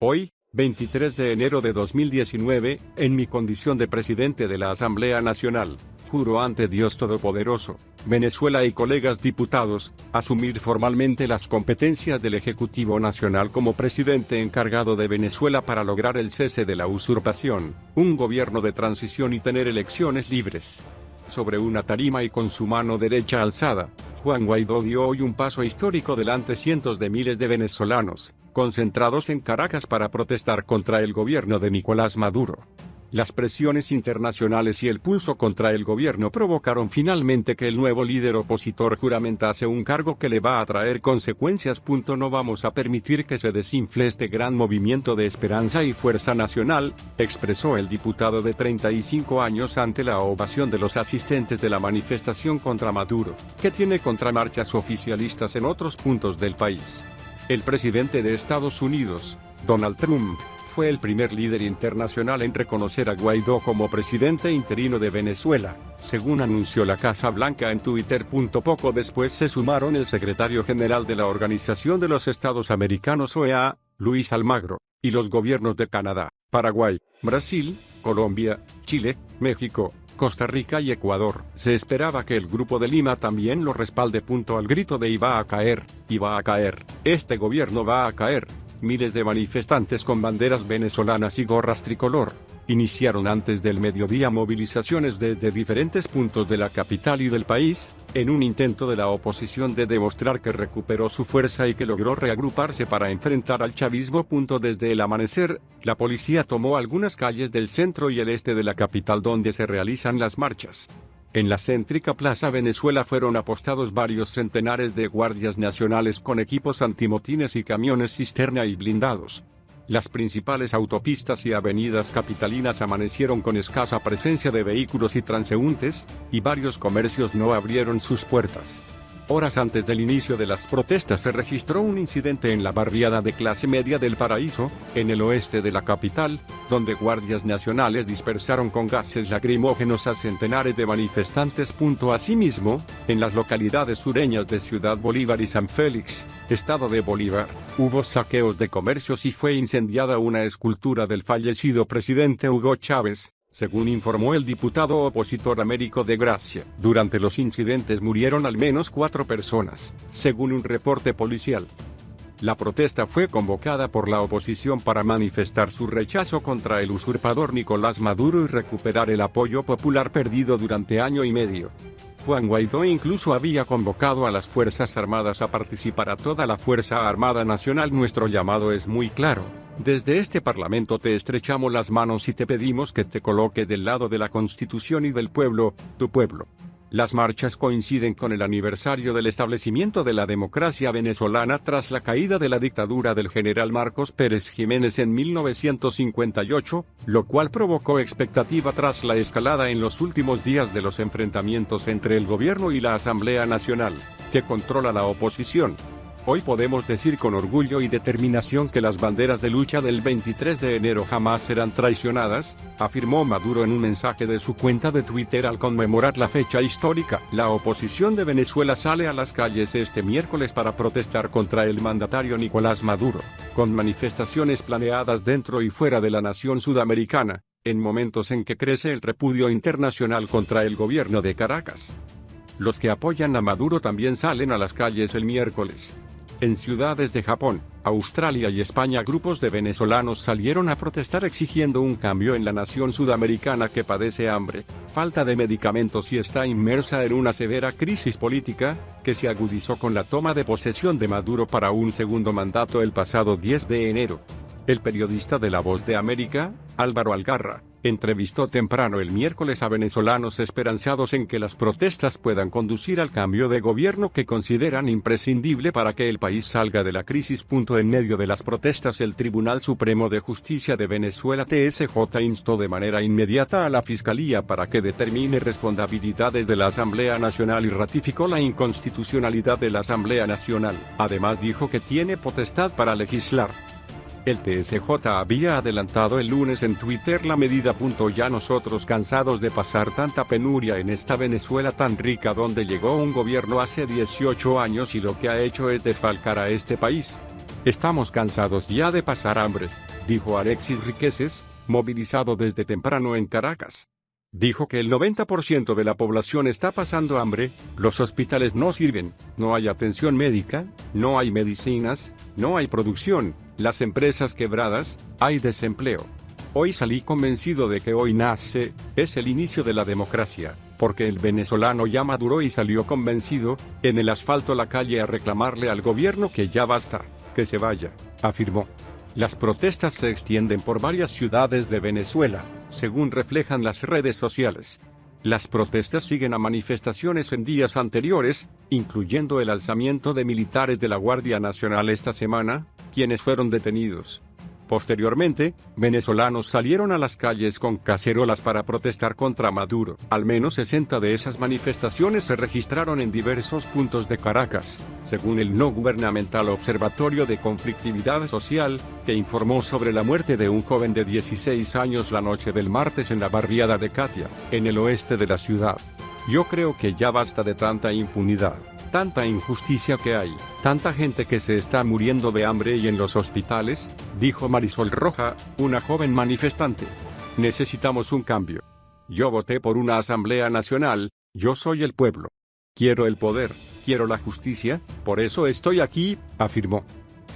Hoy, 23 de enero de 2019, en mi condición de presidente de la Asamblea Nacional, juro ante Dios Todopoderoso, Venezuela y colegas diputados, asumir formalmente las competencias del Ejecutivo Nacional como presidente encargado de Venezuela para lograr el cese de la usurpación, un gobierno de transición y tener elecciones libres. Sobre una tarima y con su mano derecha alzada, Juan Guaidó dio hoy un paso histórico delante cientos de miles de venezolanos, concentrados en Caracas para protestar contra el gobierno de Nicolás Maduro. Las presiones internacionales y el pulso contra el gobierno provocaron finalmente que el nuevo líder opositor juramentase un cargo que le va a traer consecuencias. No vamos a permitir que se desinfle este gran movimiento de esperanza y fuerza nacional, expresó el diputado de 35 años ante la ovación de los asistentes de la manifestación contra Maduro, que tiene contramarchas oficialistas en otros puntos del país. El presidente de Estados Unidos, Donald Trump, fue el primer líder internacional en reconocer a Guaidó como presidente interino de Venezuela, según anunció la Casa Blanca en Twitter. Poco después se sumaron el secretario general de la Organización de los Estados Americanos OEA, Luis Almagro, y los gobiernos de Canadá, Paraguay, Brasil, Colombia, Chile, México, Costa Rica y Ecuador. Se esperaba que el Grupo de Lima también lo respalde. Al grito de "iba a caer, este gobierno va a caer", miles de manifestantes con banderas venezolanas y gorras tricolor iniciaron antes del mediodía movilizaciones desde diferentes puntos de la capital y del país, en un intento de la oposición de demostrar que recuperó su fuerza y que logró reagruparse para enfrentar al chavismo. Desde el amanecer, la policía tomó algunas calles del centro y el este de la capital donde se realizan las marchas. En la céntrica Plaza Venezuela fueron apostados varios centenares de guardias nacionales con equipos antimotines y camiones cisterna y blindados. Las principales autopistas y avenidas capitalinas amanecieron con escasa presencia de vehículos y transeúntes, y varios comercios no abrieron sus puertas. Horas antes del inicio de las protestas se registró un incidente en la barriada de clase media del Paraíso, en el oeste de la capital, donde guardias nacionales dispersaron con gases lacrimógenos a centenares de manifestantes. Asimismo, en las localidades sureñas de Ciudad Bolívar y San Félix, estado de Bolívar, hubo saqueos de comercios y fue incendiada una escultura del fallecido presidente Hugo Chávez, según informó el diputado opositor Américo de Gracia. Durante los incidentes murieron al menos 4 personas, según un reporte policial. La protesta fue convocada por la oposición para manifestar su rechazo contra el usurpador Nicolás Maduro y recuperar el apoyo popular perdido durante año y medio. Juan Guaidó incluso había convocado a las Fuerzas Armadas a participar. A toda la Fuerza Armada Nacional, nuestro llamado es muy claro. Desde este Parlamento te estrechamos las manos y te pedimos que te coloque del lado de la Constitución y del pueblo, tu pueblo. Las marchas coinciden con el aniversario del establecimiento de la democracia venezolana tras la caída de la dictadura del general Marcos Pérez Jiménez en 1958, lo cual provocó expectativa tras la escalada en los últimos días de los enfrentamientos entre el gobierno y la Asamblea Nacional, que controla la oposición. Hoy podemos decir con orgullo y determinación que las banderas de lucha del 23 de enero jamás serán traicionadas, afirmó Maduro en un mensaje de su cuenta de Twitter al conmemorar la fecha histórica. La oposición de Venezuela sale a las calles este miércoles para protestar contra el mandatario Nicolás Maduro, con manifestaciones planeadas dentro y fuera de la nación sudamericana, en momentos en que crece el repudio internacional contra el gobierno de Caracas. Los que apoyan a Maduro también salen a las calles el miércoles. En ciudades de Japón, Australia y España, grupos de venezolanos salieron a protestar exigiendo un cambio en la nación sudamericana que padece hambre, falta de medicamentos y está inmersa en una severa crisis política, que se agudizó con la toma de posesión de Maduro para un segundo mandato el pasado 10 de enero. El periodista de La Voz de América, Álvaro Algarra, entrevistó temprano el miércoles a venezolanos esperanzados en que las protestas puedan conducir al cambio de gobierno que consideran imprescindible para que el país salga de la crisis. En medio de las protestas, el Tribunal Supremo de Justicia de Venezuela TSJ instó de manera inmediata a la Fiscalía para que determine responsabilidades de la Asamblea Nacional y ratificó la inconstitucionalidad de la Asamblea Nacional. Además dijo que tiene potestad para legislar. El TSJ había adelantado el lunes en Twitter la medida. Ya nosotros cansados de pasar tanta penuria en esta Venezuela tan rica donde llegó un gobierno hace 18 años y lo que ha hecho es desfalcar a este país. Estamos cansados ya de pasar hambre, dijo Alexis Riqueses, movilizado desde temprano en Caracas. Dijo que el 90% de la población está pasando hambre, los hospitales no sirven, no hay atención médica, no hay medicinas, no hay producción, las empresas quebradas, hay desempleo. Hoy salí convencido de que hoy es el inicio de la democracia, porque el venezolano ya maduró y salió convencido, en el asfalto la calle a reclamarle al gobierno que ya basta, que se vaya, afirmó. Las protestas se extienden por varias ciudades de Venezuela, según reflejan las redes sociales. Las protestas siguen a manifestaciones en días anteriores, incluyendo el alzamiento de militares de la Guardia Nacional esta semana, quienes fueron detenidos. Posteriormente, venezolanos salieron a las calles con cacerolas para protestar contra Maduro. Al menos 60 de esas manifestaciones se registraron en diversos puntos de Caracas, según el no gubernamental Observatorio de Conflictividad Social, que informó sobre la muerte de un joven de 16 años la noche del martes en la barriada de Katia, en el oeste de la ciudad. Yo creo que ya basta de tanta impunidad. Tanta injusticia que hay, tanta gente que se está muriendo de hambre y en los hospitales, dijo Marisol Roja, una joven manifestante. Necesitamos un cambio. Yo voté por una Asamblea Nacional, yo soy el pueblo. Quiero el poder, quiero la justicia, por eso estoy aquí, afirmó.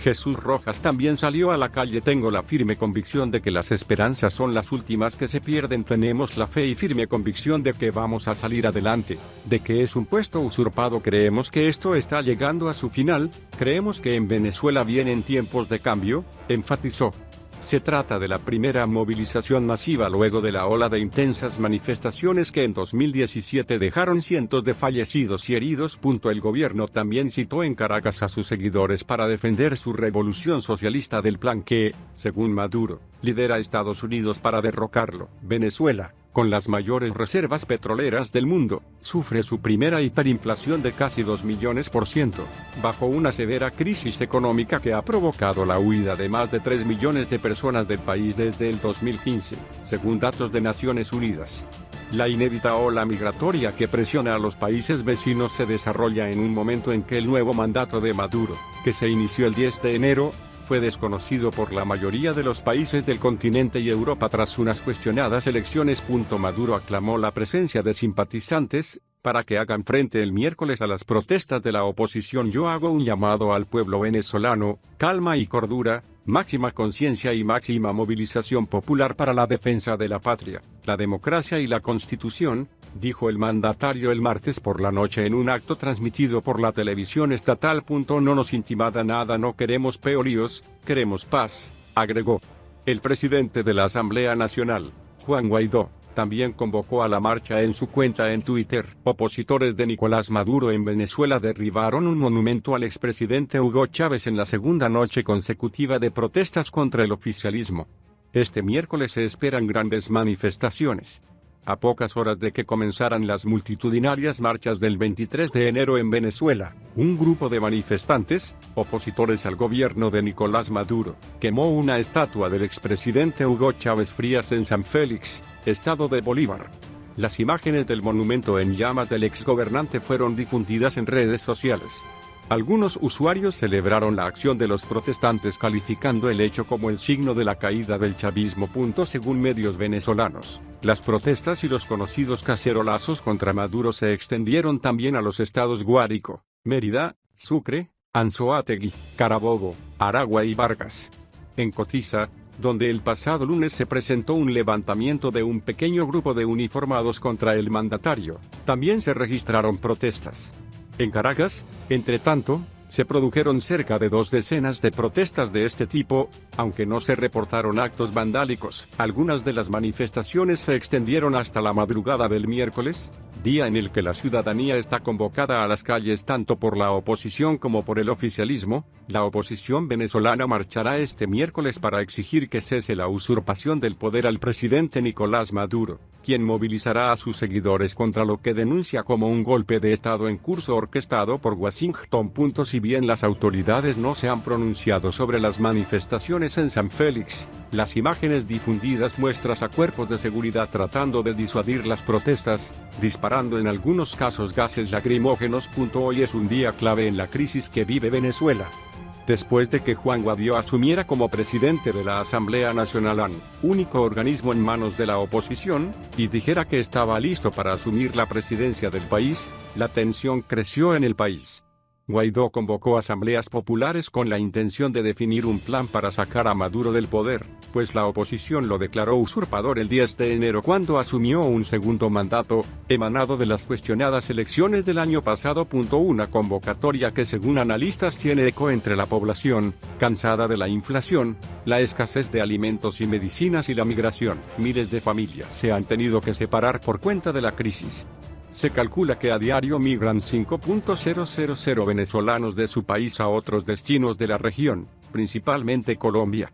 Jesús Rojas también salió a la calle. Tengo la firme convicción de que las esperanzas son las últimas que se pierden. Tenemos la fe y firme convicción de que vamos a salir adelante, de que es un puesto usurpado. Creemos que esto está llegando a su final, creemos que en Venezuela vienen tiempos de cambio, enfatizó. Se trata de la primera movilización masiva luego de la ola de intensas manifestaciones que en 2017 dejaron cientos de fallecidos y heridos. El gobierno también citó en Caracas a sus seguidores para defender su revolución socialista del plan que, según Maduro, lidera Estados Unidos para derrocarlo. Venezuela, con las mayores reservas petroleras del mundo, sufre su primera hiperinflación de casi 2 millones%, bajo una severa crisis económica que ha provocado la huida de más de 3 millones de personas del país desde el 2015, según datos de Naciones Unidas. La inédita ola migratoria que presiona a los países vecinos se desarrolla en un momento en que el nuevo mandato de Maduro, que se inició el 10 de enero, fue desconocido por la mayoría de los países del continente y Europa tras unas cuestionadas elecciones. Maduro aclamó la presencia de simpatizantes, para que hagan frente el miércoles a las protestas de la oposición. Yo hago un llamado al pueblo venezolano, calma y cordura, máxima conciencia y máxima movilización popular para la defensa de la patria, la democracia y la Constitución, dijo el mandatario el martes por la noche en un acto transmitido por la televisión estatal. No nos intimida nada, no queremos peolíos, queremos paz, agregó. El presidente de la Asamblea Nacional, Juan Guaidó, también convocó a la marcha en su cuenta en Twitter. Opositores de Nicolás Maduro en Venezuela derribaron un monumento al expresidente Hugo Chávez en la segunda noche consecutiva de protestas contra el oficialismo. Este miércoles se esperan grandes manifestaciones. A pocas horas de que comenzaran las multitudinarias marchas del 23 de enero en Venezuela, un grupo de manifestantes, opositores al gobierno de Nicolás Maduro, quemó una estatua del expresidente Hugo Chávez Frías en San Félix, estado de Bolívar. Las imágenes del monumento en llamas del exgobernante fueron difundidas en redes sociales. Algunos usuarios celebraron la acción de los protestantes calificando el hecho como el signo de la caída del chavismo. Según medios venezolanos, las protestas y los conocidos cacerolazos contra Maduro se extendieron también a los estados Guárico, Mérida, Sucre, Anzoátegui, Carabobo, Aragua y Vargas. En Cotiza, donde el pasado lunes se presentó un levantamiento de un pequeño grupo de uniformados contra el mandatario, también se registraron protestas. En Caracas, entre tanto, se produjeron cerca de 2 decenas de protestas de este tipo, aunque no se reportaron actos vandálicos. Algunas de las manifestaciones se extendieron hasta la madrugada del miércoles, día en el que la ciudadanía está convocada a las calles tanto por la oposición como por el oficialismo. La oposición venezolana marchará este miércoles para exigir que cese la usurpación del poder al presidente Nicolás Maduro, quien movilizará a sus seguidores contra lo que denuncia como un golpe de Estado en curso orquestado por Washington. Si bien las autoridades no se han pronunciado sobre las manifestaciones en San Félix, las imágenes difundidas muestran a cuerpos de seguridad tratando de disuadir las protestas, disparando en algunos casos gases lacrimógenos. Hoy es un día clave en la crisis que vive Venezuela. Después de que Juan Guaidó asumiera como presidente de la Asamblea Nacional AN, único organismo en manos de la oposición, y dijera que estaba listo para asumir la presidencia del país, la tensión creció en el país. Guaidó convocó asambleas populares con la intención de definir un plan para sacar a Maduro del poder, pues la oposición lo declaró usurpador el 10 de enero cuando asumió un segundo mandato, emanado de las cuestionadas elecciones del año pasado. Una convocatoria que según analistas tiene eco entre la población, cansada de la inflación, la escasez de alimentos y medicinas y la migración. Miles de familias se han tenido que separar por cuenta de la crisis. Se calcula que a diario migran 5.000 venezolanos de su país a otros destinos de la región, principalmente Colombia.